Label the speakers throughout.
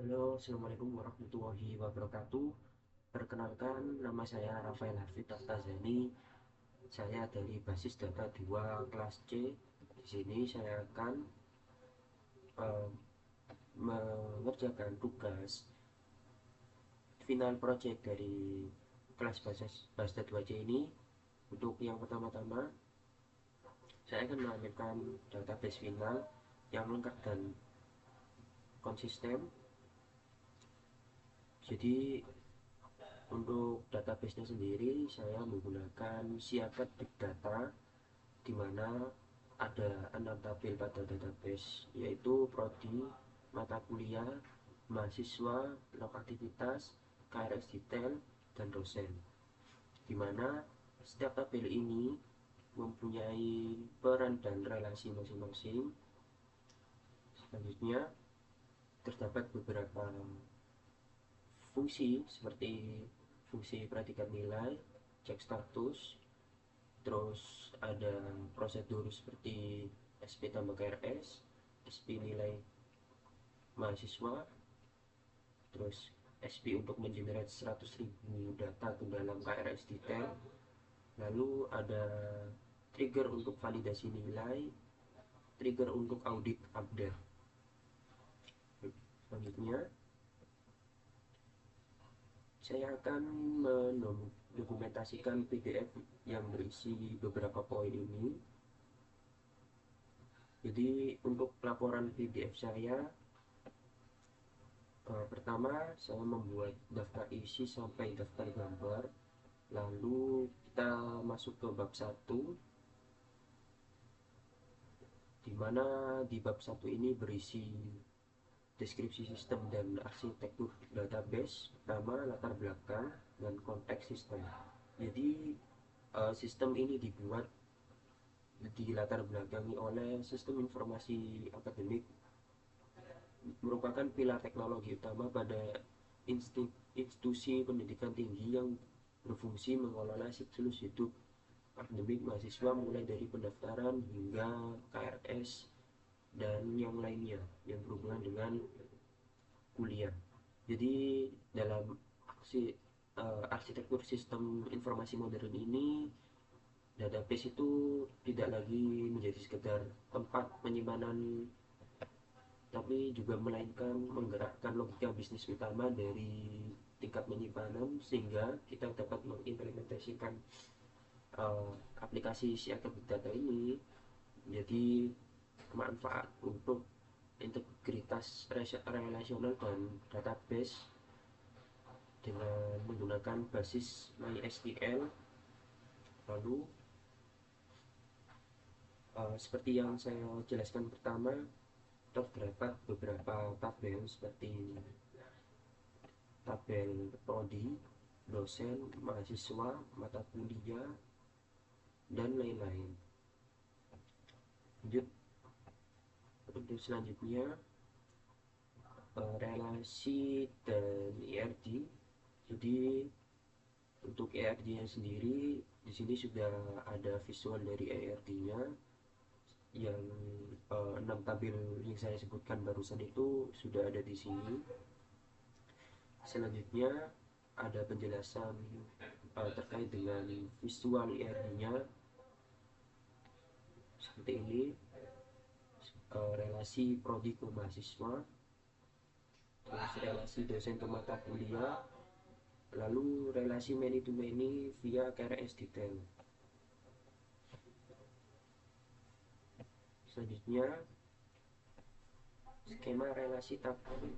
Speaker 1: Halo, Assalamualaikum warahmatullahi wabarakatuh. Perkenalkan, nama saya Rafael Hafid Aftazani. Saya dari basis data 2 kelas C. Di sini saya akan eh, mengerjakan tugas final project dari kelas basis data 2C ini. Untuk yang pertama-tama, saya akan mengamankan database final yang lengkap dan konsisten. Jadi untuk database-nya sendiri saya menggunakan Siaket Big Data, di mana ada 6 tabel pada database, yaitu prodi, mata kuliah, mahasiswa, log aktivitas, KRS detail, dan dosen. Di mana setiap tabel ini mempunyai peran dan relasi masing-masing. Selanjutnya terdapat beberapa fungsi seperti fungsi predikat nilai, cek status, terus ada prosedur seperti SP tambah KRS, SP nilai mahasiswa, terus SP untuk mengenerate 100.000 data ke dalam KRS detail, lalu ada trigger untuk validasi nilai, trigger untuk audit update. Selanjutnya saya akan mendokumentasikan PDF yang berisi beberapa poin ini. Jadi untuk laporan PDF saya, pertama saya membuat daftar isi sampai daftar gambar. Lalu kita masuk ke bab satu, di mana di bab satu ini berisi deskripsi sistem dan arsitektur database, pertama latar belakang dan konteks sistem. Jadi sistem ini dibuat di latar belakangi oleh sistem informasi akademik, merupakan pilar teknologi utama pada institusi pendidikan tinggi yang berfungsi mengelola siklus hidup akademik mahasiswa mulai dari pendaftaran hingga KRS dan yang lainnya yang berhubungan dengan kuliah. Jadi dalam arsitektur sistem informasi modern ini, database itu tidak lagi menjadi sekedar tempat penyimpanan, tapi juga melainkan menggerakkan logika bisnis utama dari tingkat penyimpanan, sehingga kita dapat mengimplementasikan uh, aplikasi siaga big data ini menjadi manfaat untuk integritas relasional dan database dengan menggunakan basis MySQL. Lalu seperti yang saya jelaskan pertama, terdapat beberapa tabel seperti tabel prodi, dosen, mahasiswa, mata kuliah, dan lain-lain. Lanjut untuk selanjutnya, relasi dan ERD. Jadi untuk ERD-nya sendiri di sini sudah ada visual dari ERD-nya yang 6 tabel yang saya sebutkan barusan itu sudah ada di sini. Selanjutnya ada penjelasan terkait dengan visual ERD-nya seperti ini, relasi prodi ke mahasiswa, terus relasi dosen ke mata kuliah, lalu relasi many to many via KRS detail. Selanjutnya skema relasi tabel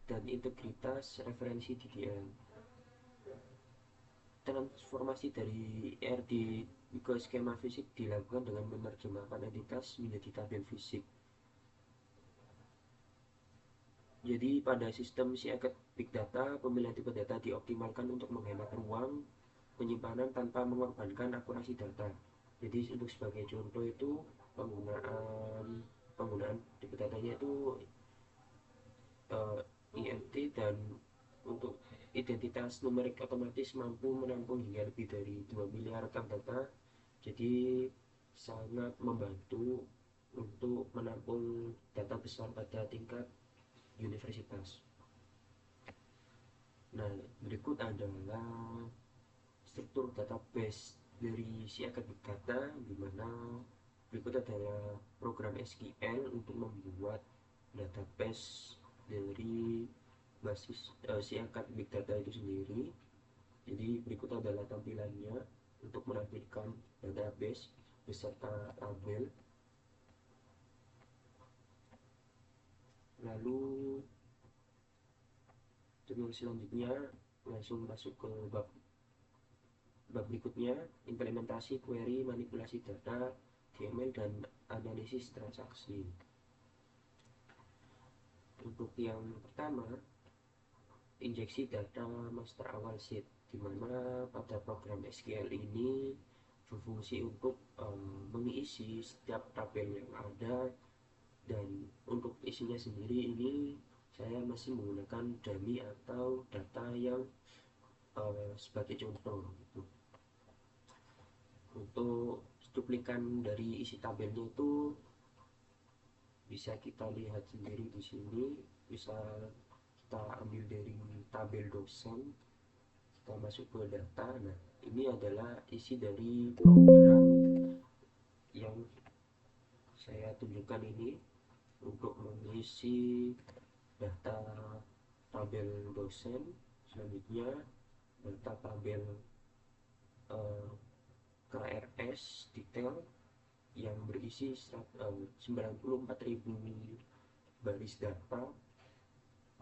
Speaker 1: dan integritas referensi DDL. Transformasi dari RD ke skema fisik dilakukan dengan menerjemahkan entitas menjadi tabel fisik. Jadi pada sistem Siaket Big Data, pemilihan tipe data dioptimalkan untuk menghemat ruang penyimpanan tanpa mengorbankan akurasi data. Jadi untuk sebagai contoh itu penggunaan penggunaan tipe datanya itu INT, dan untuk identitas numerik otomatis mampu menampung hingga lebih dari 2 miliar rekam data. Jadi sangat membantu untuk menampung data besar pada tingkat universitas. Nah, berikut adalah struktur database dari si Big Data, di mana berikut adalah program SQL untuk membuat database dari basis si Big Data itu sendiri. Jadi berikut adalah tampilannya untuk menampilkan database beserta tabel. Lalu selanjutnya langsung masuk ke bab berikutnya, implementasi query, manipulasi data, HTML, dan analisis transaksi. Untuk yang pertama, injeksi data master awal sheet, di mana pada program SQL ini berfungsi untuk mengisi setiap tabel yang ada, dan untuk isinya sendiri ini saya masih menggunakan dummy atau data yang sebagai contoh gitu. Untuk cuplikan dari isi tabelnya itu bisa kita lihat sendiri di sini. Bisa kita ambil dari tabel dosen, kita masuk ke data. Nah, ini adalah isi dari program yang saya tunjukkan ini untuk mengisi data tabel dosen. Selanjutnya data tabel KRS detail yang berisi 94.000 baris data.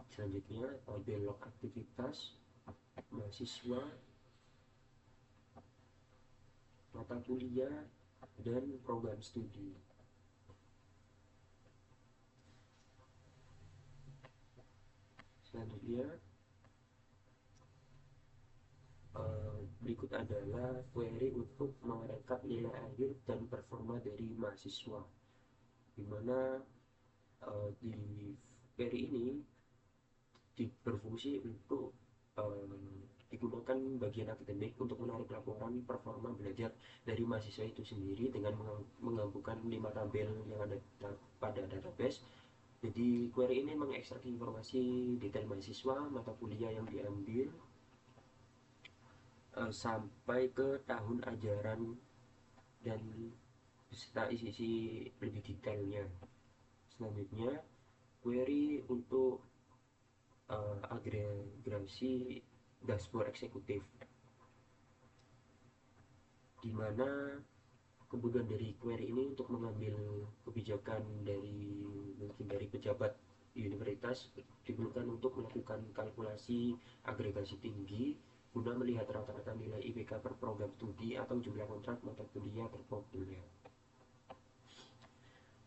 Speaker 1: Selanjutnya tabel log aktivitas mahasiswa, mata kuliah, dan program studi. Selanjutnya berikut adalah query untuk merekap nilai akhir dan performa dari mahasiswa, dimana di query ini berfungsi untuk digunakan bagian akademik untuk menarik laporan performa belajar dari mahasiswa itu sendiri dengan menggabungkan 5 tabel yang ada pada database. Jadi query ini mengekstrak informasi detail mahasiswa, mata kuliah yang diambil, sampai ke tahun ajaran dan beserta isi-isi lebih detailnya. Selanjutnya query untuk agregasi dashboard eksekutif, di mana kemudian dari query ini untuk mengambil kebijakan dari pejabat universitas diperlukan untuk melakukan kalkulasi agregasi tinggi guna melihat rata-rata nilai IPK per program studi atau jumlah kontrak mata kuliah terpopuler.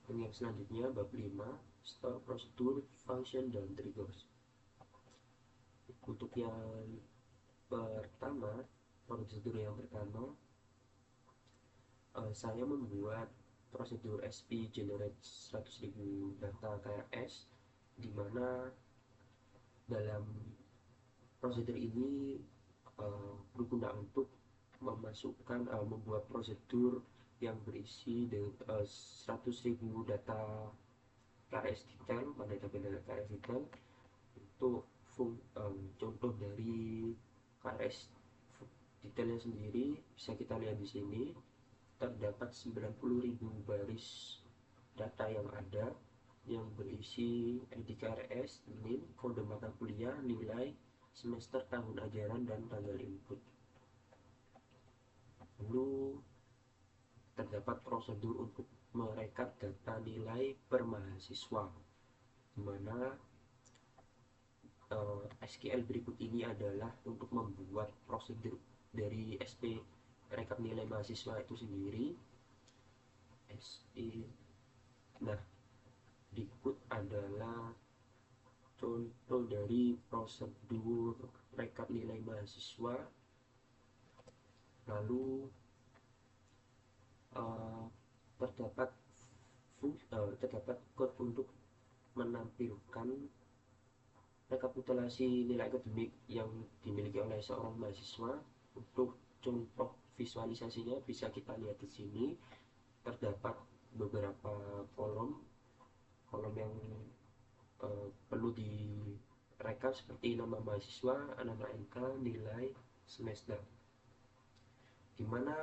Speaker 1: Dan yang selanjutnya bab 5, store prosedur, function, dan triggers. Untuk yang pertama, prosedur yang pertama, saya membuat prosedur SP generate 100.000 data KRS, di mana dalam prosedur ini berguna untuk membuat prosedur yang berisi 100.000 data KRS detail pada tabel KRS detail. Untuk contoh dari KRS detailnya sendiri bisa kita lihat di sini. Terdapat 90.000 baris data yang ada, yang berisi ID KRS, NIM, kode mata kuliah, nilai, semester, tahun ajaran, dan tanggal input. Lalu terdapat prosedur untuk merekap data nilai per mahasiswa, di mana SQL berikut ini adalah untuk membuat prosedur dari SP rekap nilai mahasiswa itu sendiri. Nah, berikut adalah contoh dari prosedur rekap nilai mahasiswa. Lalu terdapat code untuk menampilkan rekapitulasi nilai akademik yang dimiliki oleh seorang mahasiswa. Untuk contoh visualisasinya bisa kita lihat di sini. Terdapat beberapa kolom yang perlu rekap seperti nama mahasiswa, nama NK, nilai, semester. Di mana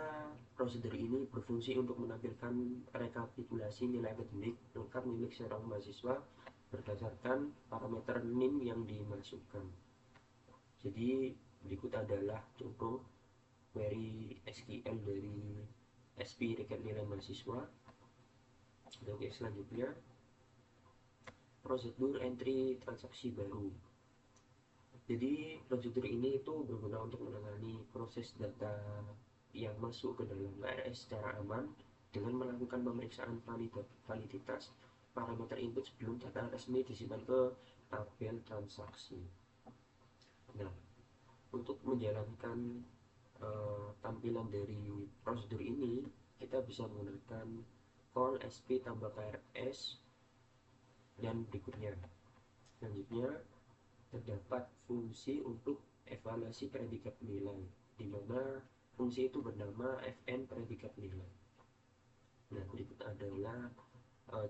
Speaker 1: prosedur ini berfungsi untuk menampilkan rekapitulasi nilai akademik lengkap milik seorang mahasiswa berdasarkan parameter NIM yang dimasukkan. Jadi berikut adalah contoh query SQL dari SP rekap nilai mahasiswa. Oke, selanjutnya prosedur entry transaksi baru. Jadi prosedur ini itu berguna untuk menangani proses data yang masuk ke dalam KRS secara aman dengan melakukan pemeriksaan validitas parameter input sebelum data resmi disimpan ke tabel transaksi. Nah, untuk menjalankan tampilan dari prosedur ini, kita bisa menggunakan call sp tambah KRS dan berikutnya. Selanjutnya, terdapat fungsi untuk evaluasi predikat nilai, di mana fungsi itu bernama fn predikat nilai. Nah, berikut adalah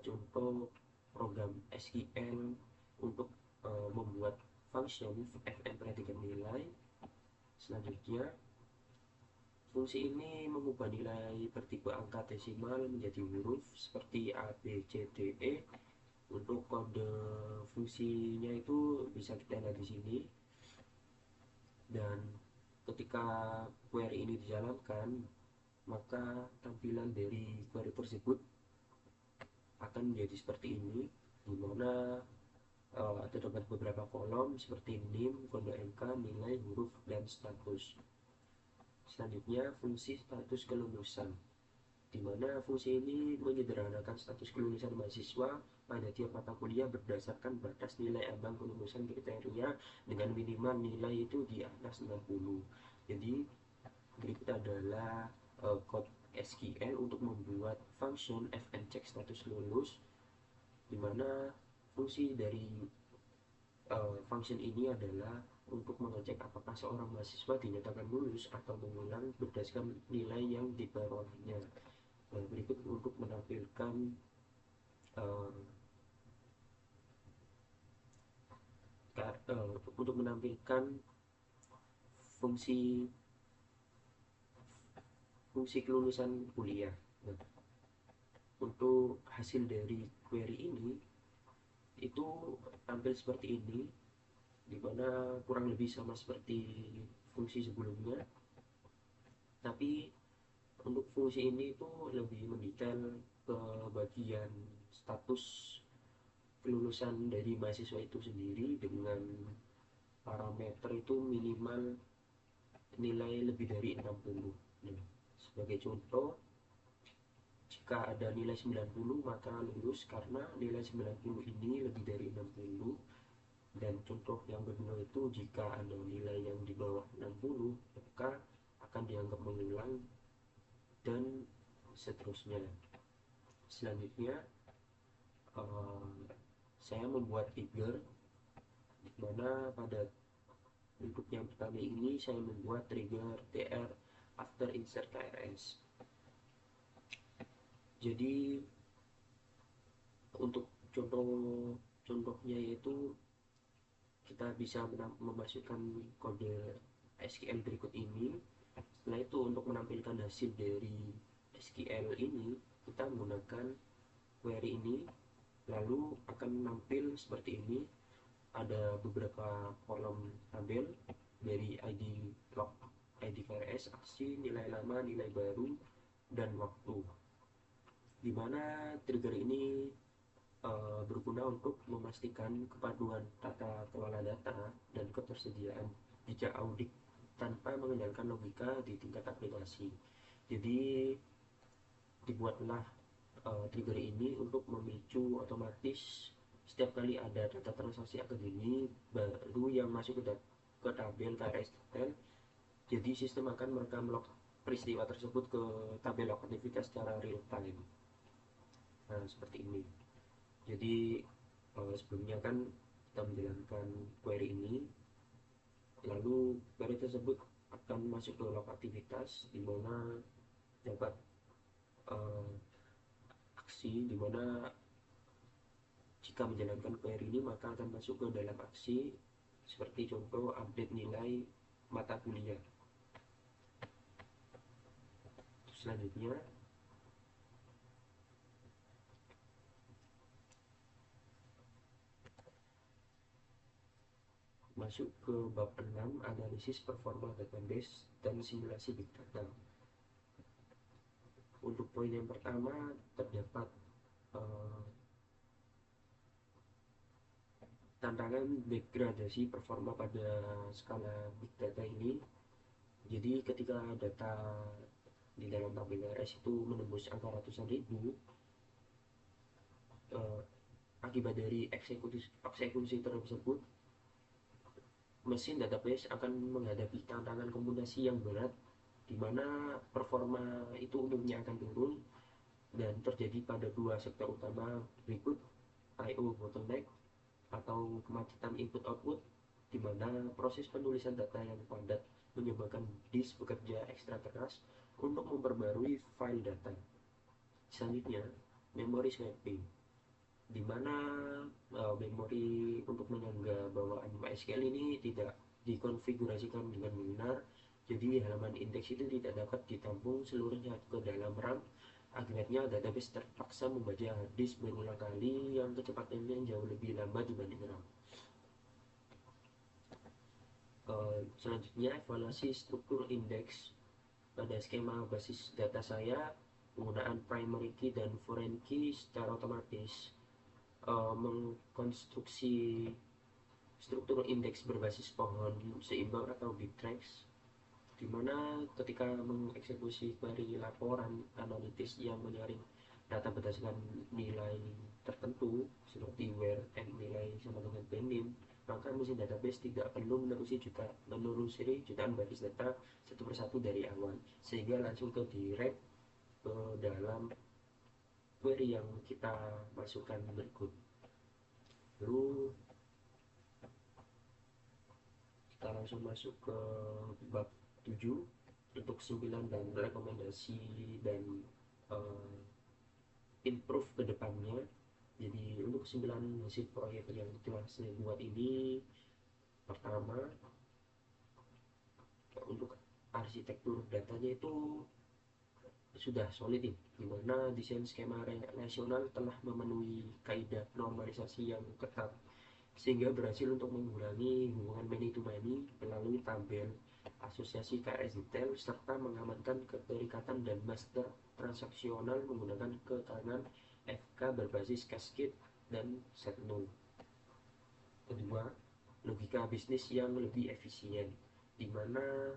Speaker 1: contoh program SQL untuk membuat function fn predikat nilai. Selanjutnya, fungsi ini mengubah nilai bertipe angka desimal menjadi huruf seperti A, B, C, D, E. Untuk kode fungsinya itu bisa kita lihat di sini. Dan ketika query ini dijalankan, maka tampilan dari query tersebut akan menjadi seperti ini, di mana terdapat beberapa kolom seperti NIM, kode NK, nilai, huruf, dan status. Selanjutnya, fungsi status kelulusan, di mana fungsi ini menyederhanakan status kelulusan mahasiswa pada tiap mata kuliah berdasarkan batas nilai ambang kelulusan kriteria dengan minimal nilai itu di atas 60. Jadi berikut adalah code SQL untuk membuat function fn check status lulus, di mana fungsi dari function ini adalah untuk mengecek apakah seorang mahasiswa dinyatakan lulus atau mengulang berdasarkan nilai yang diperolehnya. Berikut untuk menampilkan fungsi kelulusan kuliah. Nah, untuk hasil dari query ini itu tampil seperti ini, di mana kurang lebih sama seperti fungsi sebelumnya, tapi untuk fungsi ini itu lebih mendetail ke bagian status kelulusan dari mahasiswa itu sendiri dengan parameter itu minimal nilai lebih dari 60. Nah, sebagai contoh, jika ada nilai 90 maka lulus karena nilai 90 ini lebih dari 60. Dan contoh yang kedua itu jika ada nilai yang di bawah 60 maka akan dianggap mengulang dan seterusnya. Selanjutnya saya membuat trigger, di mana pada untuk yang pertama ini saya membuat trigger tr after insert KRS. Jadi untuk contohnya yaitu kita bisa memasukkan kode SQL berikut ini. Setelah itu untuk menampilkan hasil dari SQL ini kita menggunakan query ini, lalu akan menampil seperti ini. Ada beberapa kolom tabel dari ID log, ID KRS, aksi, nilai lama, nilai baru, dan waktu, dimana trigger ini berguna untuk memastikan kepaduan tata kelola data dan ketersediaan jejak audit tanpa mengandalkan logika di tingkat aplikasi. Jadi dibuatlah trigger ini untuk memicu otomatis setiap kali ada data transaksi akademik baru yang masuk ke tabel KRS detail, jadi sistem akan merekam log peristiwa tersebut ke tabel log aktivitas secara real time. Nah, seperti ini. Jadi sebelumnya kan kita menjalankan query ini, lalu query tersebut akan masuk ke log aktivitas, di mana dapat aksi, di mana jika menjalankan query ini maka akan masuk ke dalam aksi seperti contoh update nilai mata kuliah. Selanjutnya masuk ke bab 6, analisis performa database dan simulasi big data. Untuk poin yang pertama, terdapat uh, tantangan degradasi performa pada skala big data ini. Jadi ketika data di dalam tabel RS itu menembus angka ratusan ribu, uh, akibat dari eksekusi tersebut, mesin database akan menghadapi tantangan komputasi yang berat, di mana performa itu umumnya akan turun dan terjadi pada dua sektor utama berikut: I/O bottleneck atau kemacetan input-output, di mana proses penulisan data yang padat menyebabkan disk bekerja ekstra keras untuk memperbarui file data. Selanjutnya, memory swapping, di mana memori untuk menyangga bawaan MySQL ini tidak dikonfigurasikan dengan benar, jadi halaman indeks itu tidak dapat ditampung seluruhnya ke dalam RAM. Akibatnya database terpaksa membaca hard disk berulang kali yang kecepatannya jauh lebih lambat dibanding RAM. Selanjutnya, evaluasi struktur indeks. Pada skema basis data saya, penggunaan primary key dan foreign key secara otomatis mengkonstruksi struktur indeks berbasis pohon seimbang atau bittrex, di mana ketika mengeksekusi query laporan analitis yang menyaring data berdasarkan nilai tertentu seperti where and nilai sama dengan denim, maka mesin database tidak perlu menelusuri jutaan basis data satu persatu dari awal, sehingga langsung ke direct ke dalam query yang kita masukkan berikut. Lalu kita langsung masuk ke bab 7 untuk kesimpulan dan rekomendasi dan uh, improve ke depannya. Jadi untuk kesimpulan hasil proyek yang telah saya buat ini, pertama, untuk arsitektur datanya itu sudah solid nih, dimana desain skema relasional telah memenuhi kaidah normalisasi yang ketat, sehingga berhasil untuk mengurangi hubungan many to many melalui tabel asosiasi KRS detail serta mengamankan keterikatan dan master transaksional menggunakan keterangan FK berbasis cascade dan set node. Kedua, logika bisnis yang lebih efisien, di mana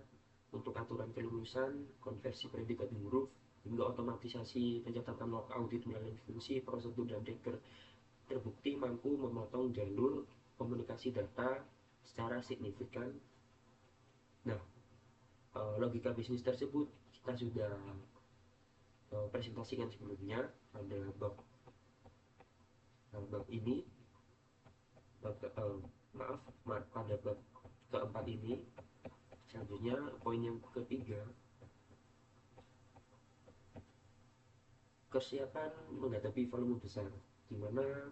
Speaker 1: untuk aturan kelulusan, konversi predikat huruf, hingga otomatisasi pencatatan log audit melalui fungsi prosedur dan trigger terbukti mampu memotong jalur komunikasi data secara signifikan. Nah, logika bisnis tersebut kita sudah presentasikan sebelumnya pada bab ini, pada bab keempat ini. Selanjutnya, poin yang ketiga, kesiapan menghadapi volume besar, di mana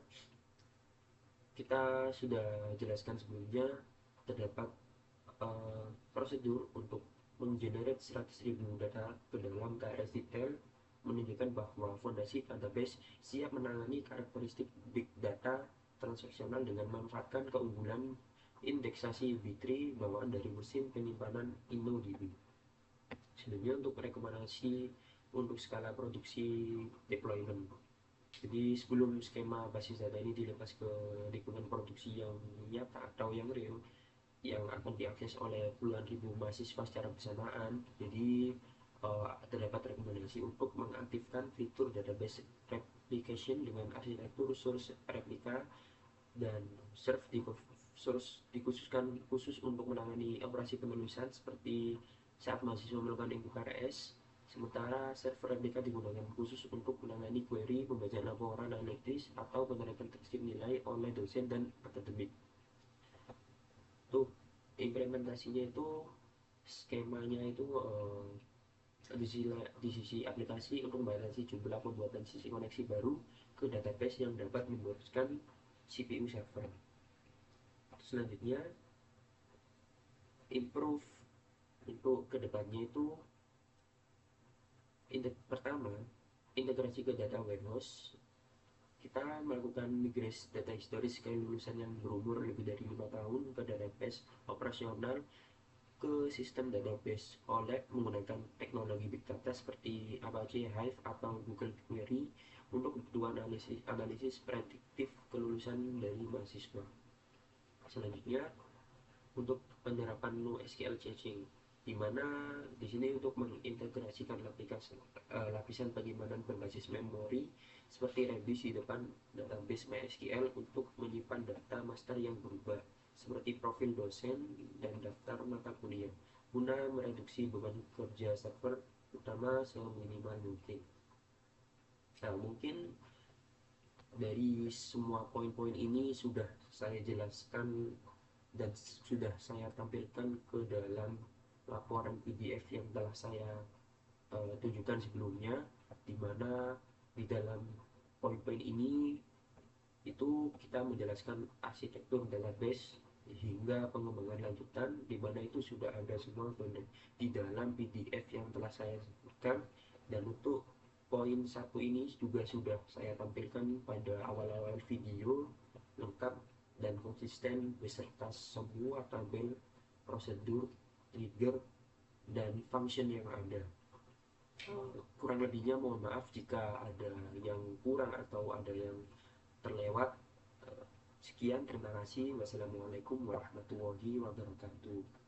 Speaker 1: kita sudah jelaskan sebelumnya terdapat prosedur untuk menggenerate 100.000 data ke dalam KRS detail, menunjukkan bahwa fondasi database siap menangani karakteristik big data transaksional dengan memanfaatkan keunggulan indeksasi B3 bawaan dari mesin penyimpanan InnoDB. Sebenarnya untuk rekomendasi untuk skala produksi deployment, jadi sebelum skema basis data ini dilepas ke lingkungan produksi yang nyata atau yang real, yang akan diakses oleh puluhan ribu mahasiswa secara bersamaan, jadi terdapat rekomendasi untuk mengaktifkan fitur database replication dengan arsitektur source replika dan serve dikhususkan khusus untuk menangani operasi penulisan seperti saat mahasiswa melakukan input KRS, sementara server replika digunakan khusus untuk menangani query, pembacaan laporan analitis, atau penerapan tekstil nilai oleh dosen dan akademik. Tuh, implementasinya itu skemanya itu di sisi aplikasi untuk membatasi jumlah pembuatan sisi koneksi baru ke database yang dapat membuatkan CPU server. Selanjutnya, improve untuk kedepannya itu pertama, integrasi ke data warehouse. Kita melakukan migrasi data historis kelulusan yang berumur lebih dari 5 tahun ke database operasional ke sistem database OLAP menggunakan teknologi big data seperti Apache Hive atau Google Query untuk kebutuhan analisis prediktif kelulusan dari mahasiswa. Selanjutnya, untuk penerapan NoSQL caching, di mana di sini untuk mengintegrasikan lapisan penyimpanan berbasis memori seperti Redis di depan database MySQL untuk menyimpan data master yang berubah seperti profil dosen dan daftar mata kuliah guna mereduksi beban kerja server utama seminimal mungkin. Nah, mungkin dari semua poin-poin ini sudah saya jelaskan dan sudah saya tampilkan ke dalam laporan PDF yang telah saya tunjukkan sebelumnya, di mana di dalam poin-poin ini itu kita menjelaskan arsitektur database hingga pengembangan lanjutan, di mana itu sudah ada semua di dalam PDF yang telah saya sebutkan. Dan untuk poin satu ini juga sudah saya tampilkan pada awal-awal video lengkap dan konsisten beserta semua tabel, prosedur, trigger, dan function yang ada. Kurang lebihnya mohon maaf jika ada yang kurang atau ada yang terlewat. Sekian, terima kasih. Wassalamualaikum warahmatullahi wabarakatuh.